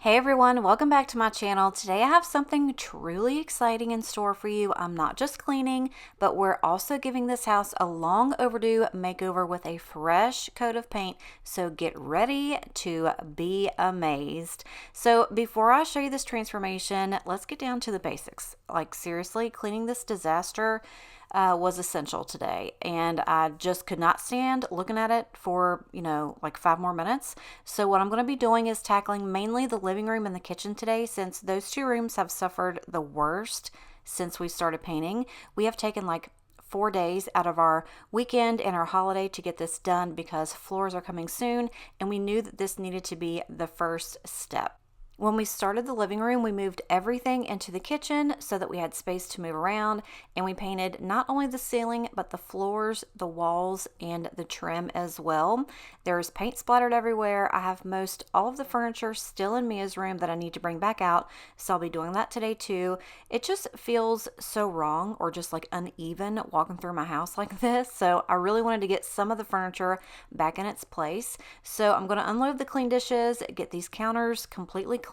Hey everyone, welcome back to my channel. Today I have something truly exciting in store for you. I'm not just cleaning, but we're also giving this house a long overdue makeover with a fresh coat of paint. So get ready to be amazed. So before I show you this transformation, let's get down to the basics. Like seriously, cleaning this disaster was essential today, and I just could not stand looking at it for like 5 more minutes. So what I'm going to be doing is tackling mainly the living room and the kitchen today, since those two rooms have suffered the worst since we started painting. We have taken like 4 days out of our weekend and our holiday to get this done because floors are coming soon, and we knew that this needed to be the first step. When we started the living room, we moved everything into the kitchen so that we had space to move around, and we painted not only the ceiling, but the floors, the walls, and the trim as well. There's paint splattered everywhere. I have most all of the furniture still in Mia's room that I need to bring back out, so I'll be doing that today too. It just feels so wrong or just like uneven walking through my house like this, so I really wanted to get some of the furniture back in its place. So I'm going to unload the clean dishes, get these counters completely cleaned,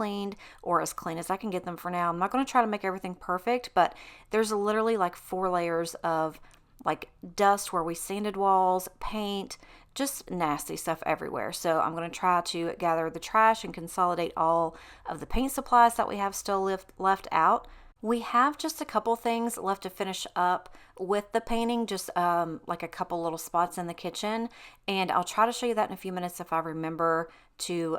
or as clean as I can get them for now. I'm not going to try to make everything perfect, but there's literally like 4 layers of like dust where we sanded walls, paint, just nasty stuff everywhere. So I'm going to try to gather the trash and consolidate all of the paint supplies that we have still left out. We have just a couple things left to finish up with the painting, just like a couple little spots in the kitchen, and I'll try to show you that in a few minutes if I remember to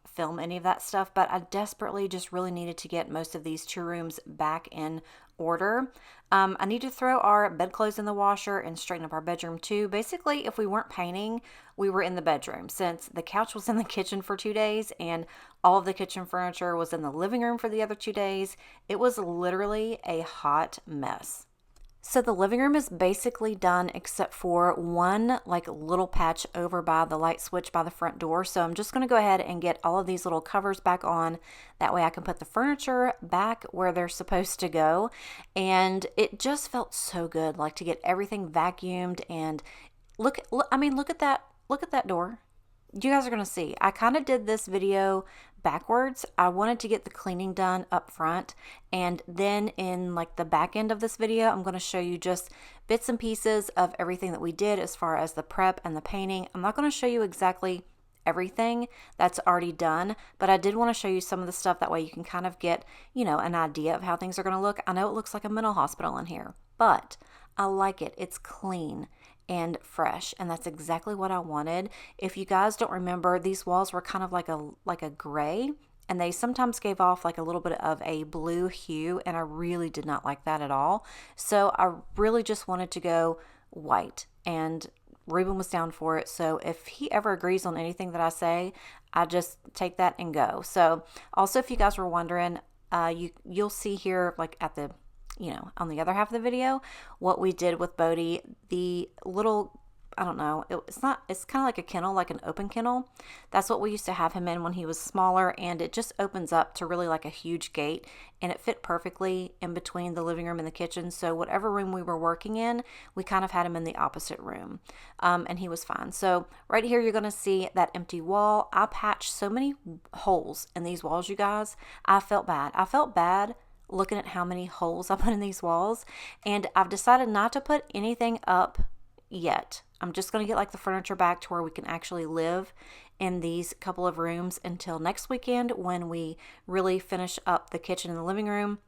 film any of that stuff. But I desperately just really needed to get most of these two rooms back in order. I need to throw our bedclothes in the washer and straighten up our bedroom too. Basically, if we weren't painting, we were in the bedroom, since the couch was in the kitchen for 2 days and all of the kitchen furniture was in the living room for the other 2 days. It was literally a hot mess. So the living room is basically done except for one like little patch over by the light switch by the front door. So I'm just going to go ahead and get all of these little covers back on. That way I can put the furniture back where they're supposed to go. And it just felt so good, like to get everything vacuumed. And I mean, look at that. Look at that door. You guys are going to see. I kind of did this video backwards. I wanted to get the cleaning done up front, and then in like the back end of this video, I'm going to show you just bits and pieces of everything that we did as far as the prep and the painting. I'm not going to show you exactly everything that's already done, but I did want to show you some of the stuff. That way you can kind of get, an idea of how things are going to look. I know it looks like a mental hospital in here, but I like it. It's clean and fresh, and that's exactly what I wanted. If you guys don't remember, these walls were kind of like a gray, and they sometimes gave off like a little bit of a blue hue, and I really did not like that at all. So I really just wanted to go white, and Ruben was down for it. So if he ever agrees on anything that I say, I just take that and go. So also, if you guys were wondering, you'll see here like at the on the other half of the video, what we did with Bodie, the little, I don't know, it's kind of like a kennel, like an open kennel. That's what we used to have him in when he was smaller, and it just opens up to really like a huge gate, and it fit perfectly in between the living room and the kitchen. So whatever room we were working in, we kind of had him in the opposite room, and he was fine. So right here, you're going to see that empty wall. I patched so many holes in these walls, you guys. I felt bad looking at how many holes I put in these walls, and I've decided not to put anything up yet. I'm just going to get like the furniture back to where we can actually live in these couple of rooms until next weekend, when we really finish up the kitchen and the living room.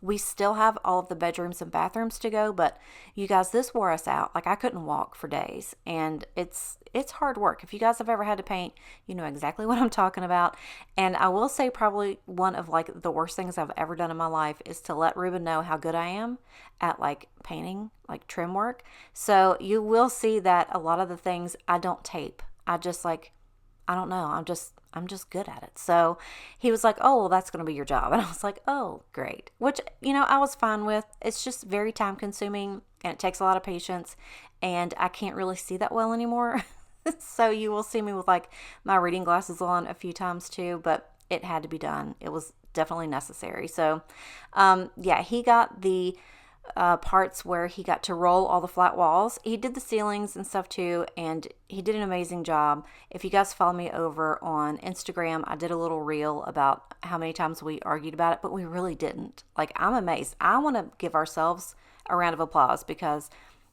We still have all of the bedrooms and bathrooms to go, but you guys, this wore us out. Like I couldn't walk for days, and it's hard work. If you guys have ever had to paint, you know exactly what I'm talking about. And I will say probably one of like the worst things I've ever done in my life is to let Ruben know how good I am at like painting, like trim work. So you will see that a lot of the things I don't tape. I just like, I don't know. I'm just good at it. So he was like, oh, well, that's going to be your job. And I was like, oh, great. Which, I was fine with. It's just very time consuming, and it takes a lot of patience, and I can't really see that well anymore. So you will see me with like my reading glasses on a few times too, but it had to be done. It was definitely necessary. So, yeah, he got the parts where he got to roll all the flat walls. He did the ceilings and stuff too, and he did an amazing job. If you guys follow me over on Instagram, I did a little reel about how many times we argued about it, but we really didn't. Like, I'm amazed. I want to give ourselves a round of applause because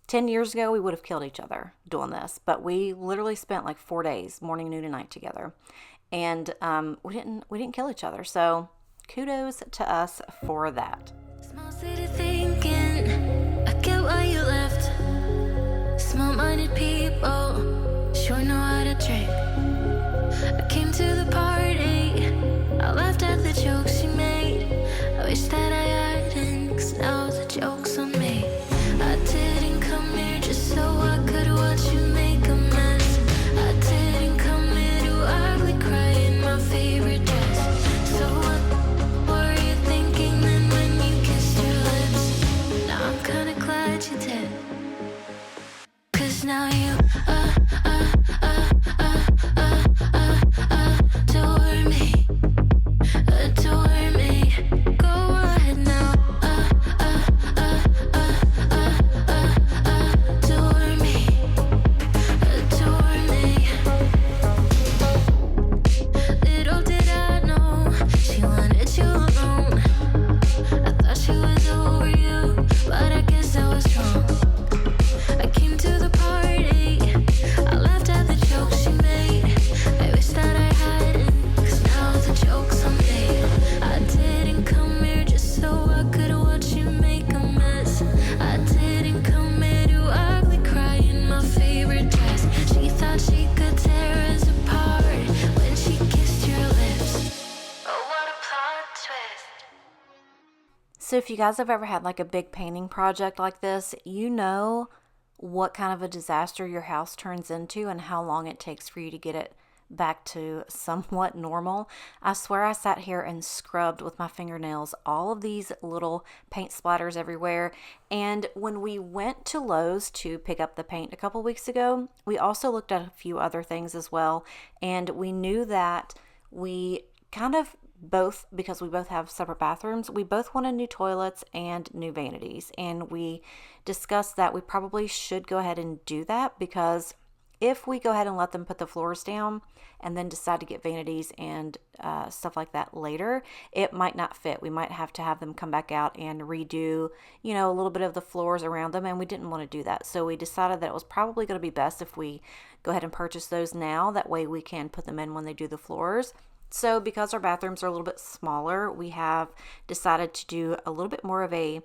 10 years ago we would have killed each other doing this, but we literally spent like 4 days, morning, noon, and night together, and we didn't kill each other. So kudos to us for that. Small city thinking, I get why you left. Small-minded people sure know how to trick. I came to the party, I laughed at the jokes you made. I wish that I hadn't, 'cause now the joke's on me. I didn't come here just so I could watch you make a mess. I didn't come here to ugly cry in my favorite dress. So what were you thinking then when you kissed your lips? Now I'm kinda glad you did, 'cause now you adore me, adore me. Go ahead now, adore me, adore me. Little did I know she wanted you alone. I thought she was over you, but I guess I was wrong. I came to the party, I laughed at the jokes she made. I wish that I hadn't, 'cause now the joke's on me. I didn't come here just so I could watch you make a mess. I didn't come here to ugly cry in my favorite dress. She thought she could tear us apart when she kissed your lips. Oh, what a plot twist. So if you guys have ever had like a big painting project like this, you know what kind of a disaster your house turns into and how long it takes for you to get it back to somewhat normal. I swear I sat here and scrubbed with my fingernails all of these little paint splatters everywhere. And when we went to Lowe's to pick up the paint a couple weeks ago, we also looked at a few other things as well. And we knew that we kind of both, because we both have separate bathrooms, we both wanted new toilets and new vanities. And we discussed that we probably should go ahead and do that, because if we go ahead and let them put the floors down and then decide to get vanities and stuff like that later, it might not fit. We might have to have them come back out and redo, a little bit of the floors around them, and we didn't want to do that. So we decided that it was probably going to be best if we go ahead and purchase those now. That way we can put them in when they do the floors. So because our bathrooms are a little bit smaller, we have decided to do a little bit more of a,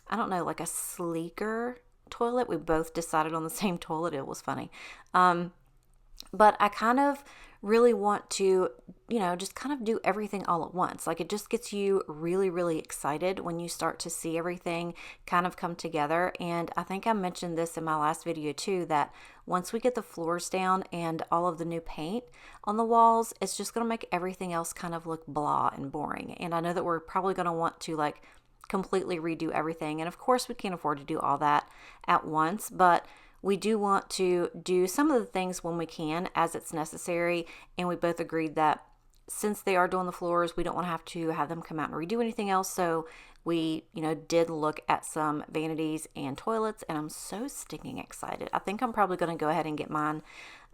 like a sleeker toilet. We both decided on the same toilet. It was funny. But I kind of really want to, just kind of do everything all at once. Like, it just gets you really, really excited when you start to see everything kind of come together. And I think I mentioned this in my last video too, that once we get the floors down and all of the new paint on the walls, it's just going to make everything else kind of look blah and boring. And I know that we're probably going to want to like completely redo everything. And of course we can't afford to do all that at once, but we do want to do some of the things when we can as it's necessary. And we both agreed that since they are doing the floors, we don't want to have them come out and redo anything else. So we, did look at some vanities and toilets, and I'm so stinking excited. I think I'm probably going to go ahead and get mine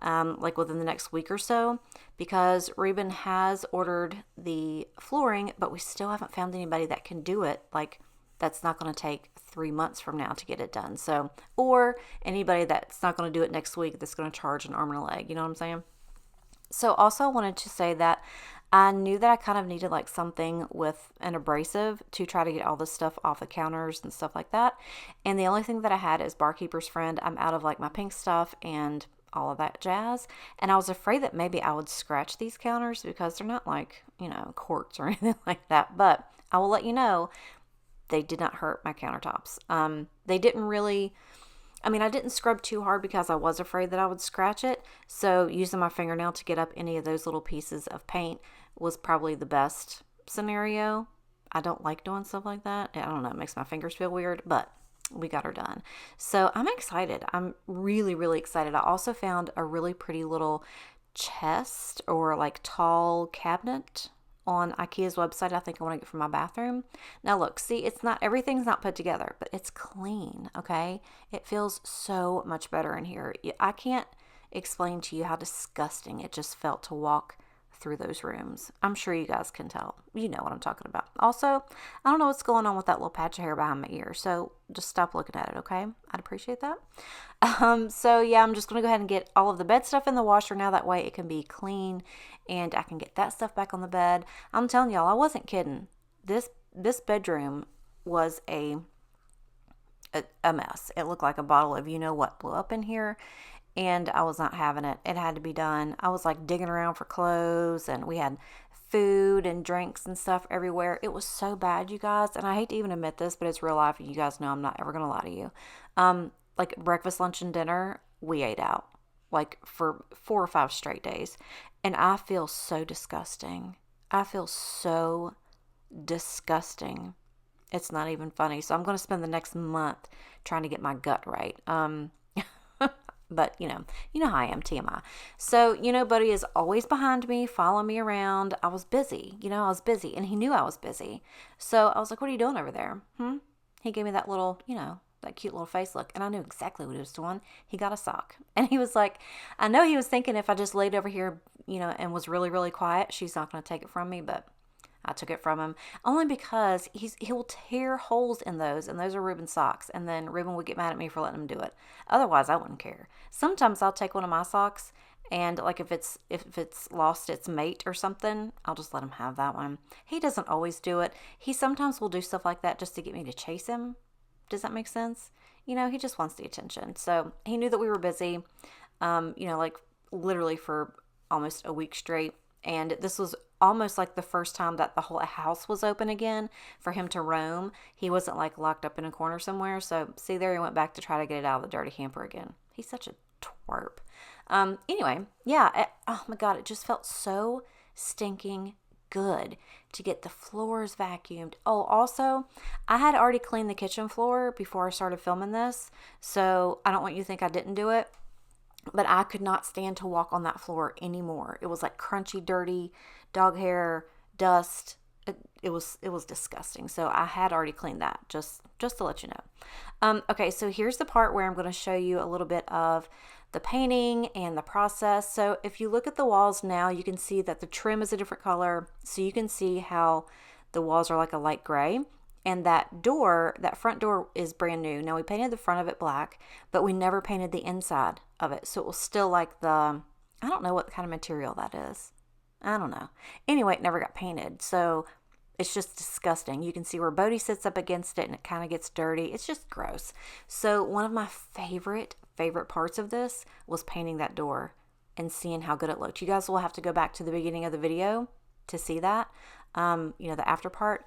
like within the next week or so, because Reuben has ordered the flooring, but we still haven't found anybody that can do it. Like, that's not going to take 3 months from now to get it done. So, or anybody that's not going to do it next week that's going to charge an arm and a leg. You know what I'm saying? So also I wanted to say that I knew that I kind of needed like something with an abrasive to try to get all this stuff off the counters and stuff like that. And the only thing that I had is Barkeeper's Friend. I'm out of like my pink stuff and all of that jazz. And I was afraid that maybe I would scratch these counters because they're not like, quartz or anything like that. But I will let you know, they did not hurt my countertops. They didn't really, I didn't scrub too hard because I was afraid that I would scratch it. So using my fingernail to get up any of those little pieces of paint was probably the best scenario. I don't like doing stuff like that. I don't know, it makes my fingers feel weird, but we got her done. So I'm excited. I'm really, really excited. I also found a really pretty little chest or like tall cabinet on IKEA's website. I think I want to get for my bathroom. Now look, see, everything's not put together, but it's clean, okay? It feels so much better in here. I can't explain to you how disgusting it just felt to walk through those rooms. I'm sure you guys can tell. You know what I'm talking about. Also, I don't know what's going on with that little patch of hair behind my ear, so just stop looking at it, okay? I'd appreciate that. So yeah, I'm just going to go ahead and get all of the bed stuff in the washer now. That way it can be clean and I can get that stuff back on the bed. I'm telling y'all, I wasn't kidding. This bedroom was a mess. It looked like a bottle of you know what blew up in here, and I was not having it. It had to be done. I was like digging around for clothes, and we had food and drinks and stuff everywhere. It was so bad, you guys, and I hate to even admit this, but it's real life, and you guys know I'm not ever gonna lie to you. Like breakfast, lunch, and dinner, we ate out like for 4 or 5 straight days, and I feel so disgusting. I feel so disgusting. It's not even funny. So I'm going to spend the next month trying to get my gut right. But you know how I am, TMI. So, Buddy is always behind me, following me around. I was busy, I was busy, and he knew I was busy. So I was like, what are you doing over there? He gave me that little, that cute little face look, and I knew exactly what he was doing. He got a sock, and he was like, I know he was thinking if I just laid over here, and was really, really quiet, she's not going to take it from me, but I took it from him only because he will tear holes in those, and those are Reuben's socks, and then Reuben would get mad at me for letting him do it. Otherwise, I wouldn't care. Sometimes I'll take one of my socks, and like if it's lost its mate or something, I'll just let him have that one. He doesn't always do it. He sometimes will do stuff like that just to get me to chase him. Does that make sense? He just wants the attention. So he knew that we were busy, like literally for almost a week straight. And this was almost like the first time that the whole house was open again for him to roam. He wasn't like locked up in a corner somewhere. So see there, he went back to try to get it out of the dirty hamper again. He's such a twerp. Anyway, yeah. Oh my God, it just felt so stinking good to get the floors vacuumed. Oh, also, I had already cleaned the kitchen floor before I started filming this. So I don't want you to think I didn't do it. But I could not stand to walk on that floor anymore. It was like crunchy, dirty, dog hair, dust. It was disgusting. So I had already cleaned that, just to let you know. Okay, so here's the part where I'm going to show you a little bit of the painting and the process. So if you look at the walls now, you can see that the trim is a different color. So you can see how the walls are like a light gray. And that front door is brand new. Now we painted the front of it black, but we never painted the inside of it. So it was still like I don't know what kind of material that is. I don't know. Anyway, it never got painted. So it's just disgusting. You can see where Bodhi sits up against it and it kind of gets dirty. It's just gross. So one of my favorite parts of this was painting that door and seeing how good it looked. You guys will have to go back to the beginning of the video to see that, the after part.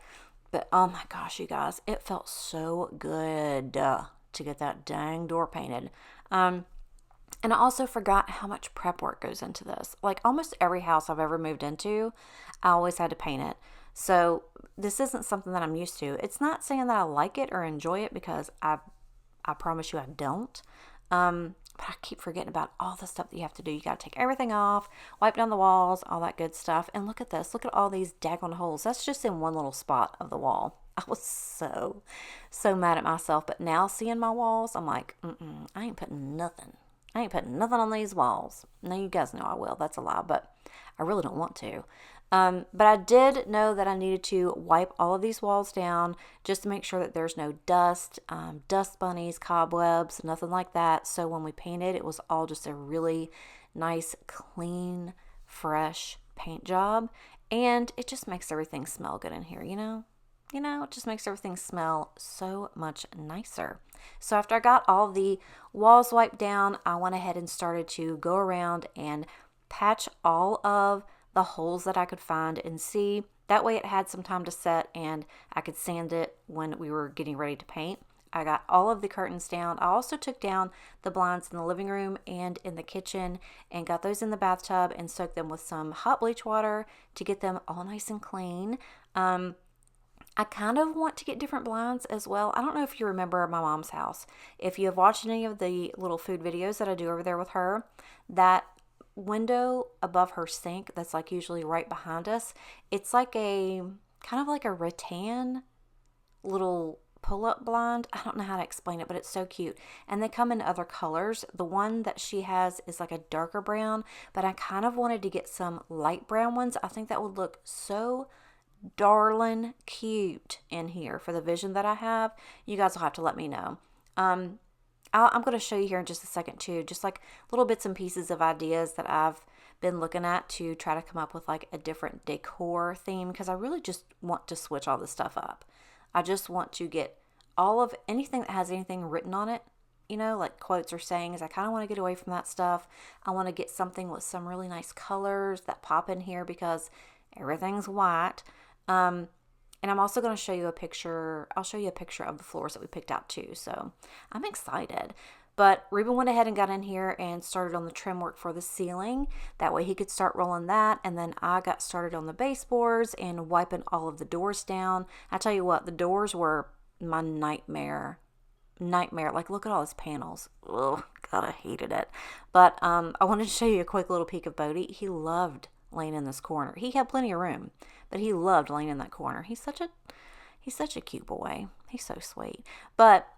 But oh my gosh, you guys, it felt so good to get that dang door painted. And I also forgot how much prep work goes into this. Like almost every house I've ever moved into, I always had to paint it. So this isn't something that I'm used to. It's not saying that I like it or enjoy it, because I promise you I don't. But I keep forgetting about all the stuff that you have to do. You got to take everything off, wipe down the walls, all that good stuff. And look at this. Look at all these daggone holes. That's just in one little spot of the wall. I was so mad at myself. But now seeing my walls, I'm like, I ain't putting nothing. I ain't putting nothing on these walls. Now you guys know I will. That's a lie, but I really don't want to. But I did know that I needed to wipe all of these walls down just to make sure that there's no dust, dust bunnies, cobwebs, nothing like that. So when we painted, it was all just a really nice, clean, fresh paint job. And it just makes everything smell good in here, it just makes everything smell so much nicer. So after I got all the walls wiped down, I went ahead and started to go around and patch all of the holes that I could find and see. That way it had some time to set and I could sand it when we were getting ready to paint. I got all of the curtains down. I also took down the blinds in the living room and in the kitchen and got those in the bathtub and soaked them with some hot bleach water to get them all nice and clean. I kind of want to get different blinds as well. I don't know if you remember my mom's house. If you have watched any of the little food videos that I do over there with her, that window above her sink that's like usually right behind us, it's like a kind of like a rattan little pull-up blind. I don't know how to explain it, but it's so cute. And they come in other colors. The one that she has is like a darker brown, but I kind of wanted to get some light brown ones. I think that would look so darling cute in here for the vision that I have. You guys will have to let me know. I'm going to show you here in just a second too, just like little bits and pieces of ideas that I've been looking at to try to come up with like a different decor theme, because I really just want to switch all this stuff up. I just want to get all of anything that has anything written on it, you know, like quotes or sayings. I kind of want to get away from that stuff. I want to get something with some really nice colors that pop in here because everything's white. And I'm also going to show you a picture. I'll show you a picture of the floors that we picked out too. So I'm excited. But Ruben went ahead and got in here and started on the trim work for the ceiling. That way he could start rolling that. And then I got started on the baseboards and wiping all of the doors down. I tell you what, the doors were my nightmare. Like, look at all his panels. Ugh, God, I hated it. But I wanted to show you a quick little peek of Bodie. He loved laying in this corner. He had plenty of room, but he loved laying in that corner. He's such a cute boy. He's so sweet. But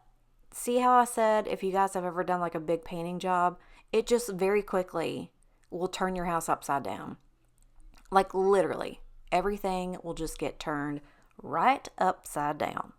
see how I said if you guys have ever done like a big painting job, it just very quickly will turn your house upside down. Like literally, everything will just get turned right upside down.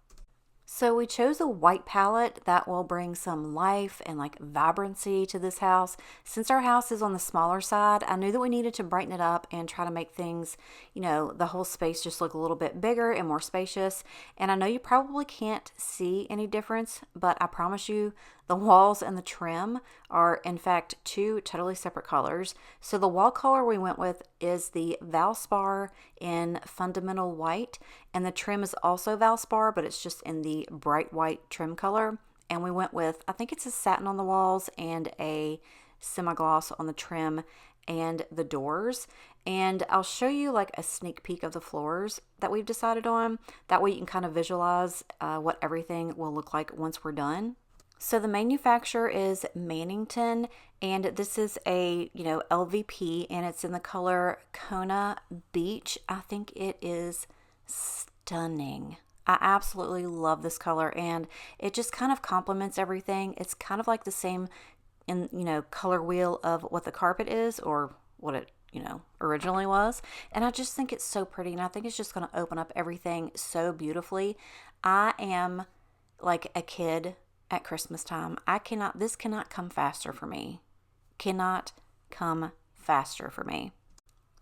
So we chose a white palette that will bring some life and like vibrancy to this house. Since our house is on the smaller side, I knew that we needed to brighten it up and try to make things, you know, the whole space just look a little bit bigger and more spacious. And I know you probably can't see any difference, but I promise you the walls and the trim are in fact two totally separate colors. So the wall color we went with is the Valspar in fundamental white, and the trim is also Valspar, but it's just in the bright white trim color. And we went with, I think it's a satin on the walls and a semi-gloss on the trim and the doors. And I'll show you like a sneak peek of the floors that we've decided on. That way you can kind of visualize what everything will look like once we're done. So the manufacturer is Mannington, and this is a, you know, LVP, and it's in the color Kona Beach. I think it is stunning. I absolutely love this color, and it just kind of complements everything. It's kind of like the same in, you know, color wheel of what the carpet is or what it, you know, originally was. And I just think it's so pretty, and I think it's just going to open up everything so beautifully. I am like a kid at Christmas time. This cannot come faster for me. Cannot come faster for me.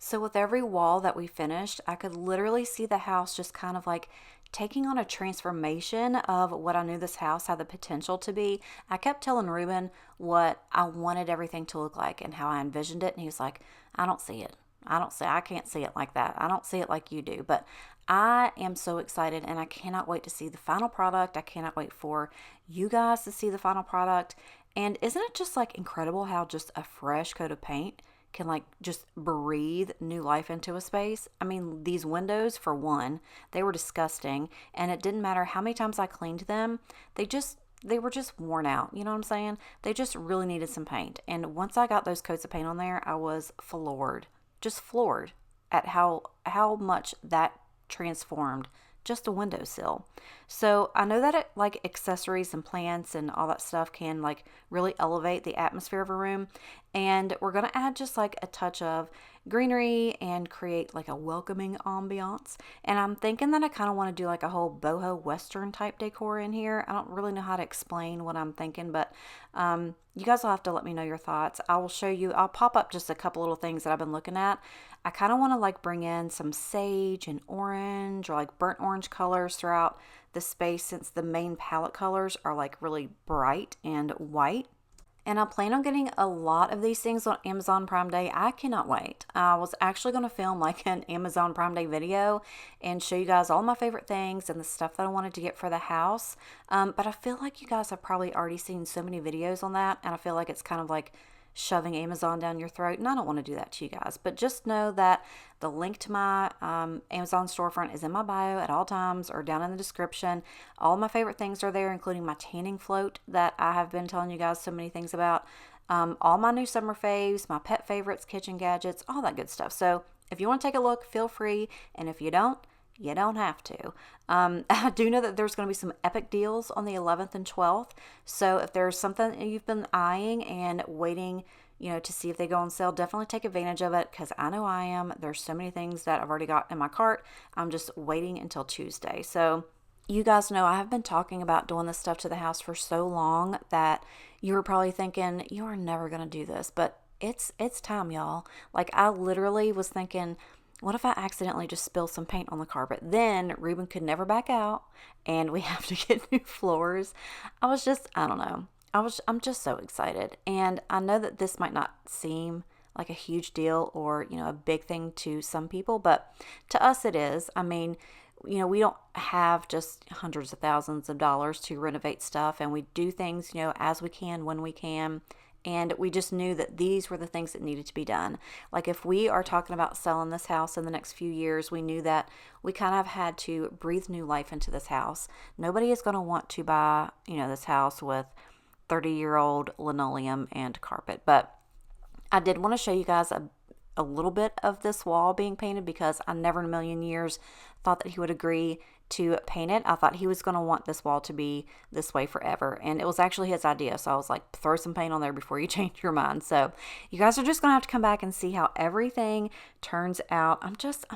So with every wall that we finished, I could literally see the house just kind of like taking on a transformation of what I knew this house had the potential to be. I kept telling Ruben what I wanted everything to look like and how I envisioned it. And he was like, I don't see it. I can't see it like that. I don't see it like you do. But I am so excited, and I cannot wait to see the final product. I cannot wait for you guys to see the final product. And isn't it just like incredible how just a fresh coat of paint can like just breathe new life into a space? I mean, these windows, for one, they were disgusting, and it didn't matter how many times I cleaned them. They were just worn out. You know what I'm saying? They just really needed some paint. And once I got those coats of paint on there, I was floored. Just floored at how much that transformed just a windowsill. So I know that it, like accessories and plants and all that stuff can like really elevate the atmosphere of a room. And we're going to add just like a touch of greenery and create like a welcoming ambiance. And I'm thinking that I kind of want to do like a whole boho western type decor in here. I don't really know how to explain what I'm thinking, but you guys will have to let me know your thoughts. I will show you, I'll pop up just a couple little things that I've been looking at. I kind of want to like bring in some sage and orange or like burnt orange colors throughout the space, since the main palette colors are like really bright and white. And I plan on getting a lot of these things on Amazon Prime Day. I cannot wait. I was actually going to film like an Amazon Prime Day video and show you guys all my favorite things and the stuff that I wanted to get for the house. But I feel like you guys have probably already seen so many videos on that, and I feel like it's kind of like shoving Amazon down your throat, and I don't want to do that to you guys. But just know that the link to my Amazon storefront is in my bio at all times or down in the description. All my favorite things are there, including my tanning float that I have been telling you guys so many things about. all my new summer faves, my pet favorites, kitchen gadgets, all that good stuff. So if you want to take a look, feel free. And if you don't, you don't have to. I do know that there's going to be some epic deals on the 11th and 12th. So if there's something that you've been eyeing and waiting, to see if they go on sale, definitely take advantage of it, because I know I am. There's so many things that I've already got in my cart. I'm just waiting until Tuesday. So you guys know I have been talking about doing this stuff to the house for so long that you were probably thinking, you are never going to do this. But it's time, y'all. Like, I literally was thinking, what if I accidentally just spill some paint on the carpet? Then Ruben could never back out and we have to get new floors. I don't know. I'm just so excited. And I know that this might not seem like a huge deal or, a big thing to some people, but to us it is. I mean, we don't have just hundreds of thousands of dollars to renovate stuff, and we do things, as we can, when we can. And we just knew that these were the things that needed to be done. Like, if we are talking about selling this house in the next few years, we knew that we kind of had to breathe new life into this house. Nobody is going to want to buy, this house with 30-year-old linoleum and carpet. But I did want to show you guys a little bit of this wall being painted, because I never in a million years thought that he would agree to paint it. I thought he was going to want this wall to be this way forever, and it was actually his idea. So I was like, throw some paint on there before you change your mind. So you guys are just going to have to come back and see how everything turns out. I'm just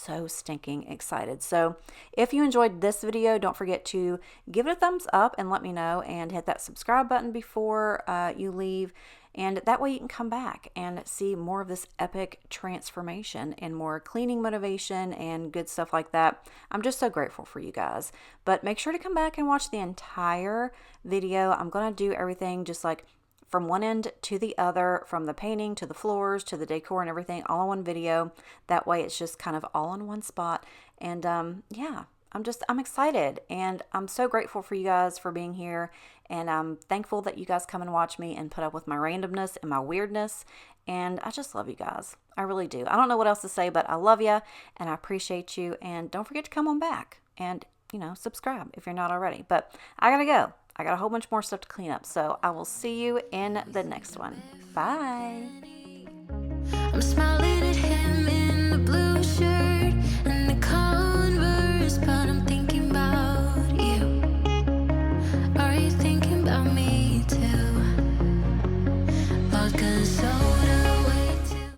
so stinking excited. So if you enjoyed this video, don't forget to give it a thumbs up and let me know, and hit that subscribe button before you leave. And that way you can come back and see more of this epic transformation and more cleaning motivation and good stuff like that. I'm just so grateful for you guys. But make sure to come back and watch the entire video. I'm going to do everything just like from one end to the other, from the painting to the floors to the decor and everything, all in one video. That way it's just kind of all in one spot. And yeah. I'm excited, and I'm so grateful for you guys for being here, and I'm thankful that you guys come and watch me and put up with my randomness and my weirdness, and I just love you guys. I really do. I don't know what else to say, but I love you, and I appreciate you, and don't forget to come on back and, subscribe if you're not already. But I gotta go. I got a whole bunch more stuff to clean up, so I will see you in the next one. Bye. I'm smiling at him in the blue shirt and the Converse, but I'm thinking about you. Are you thinking about me?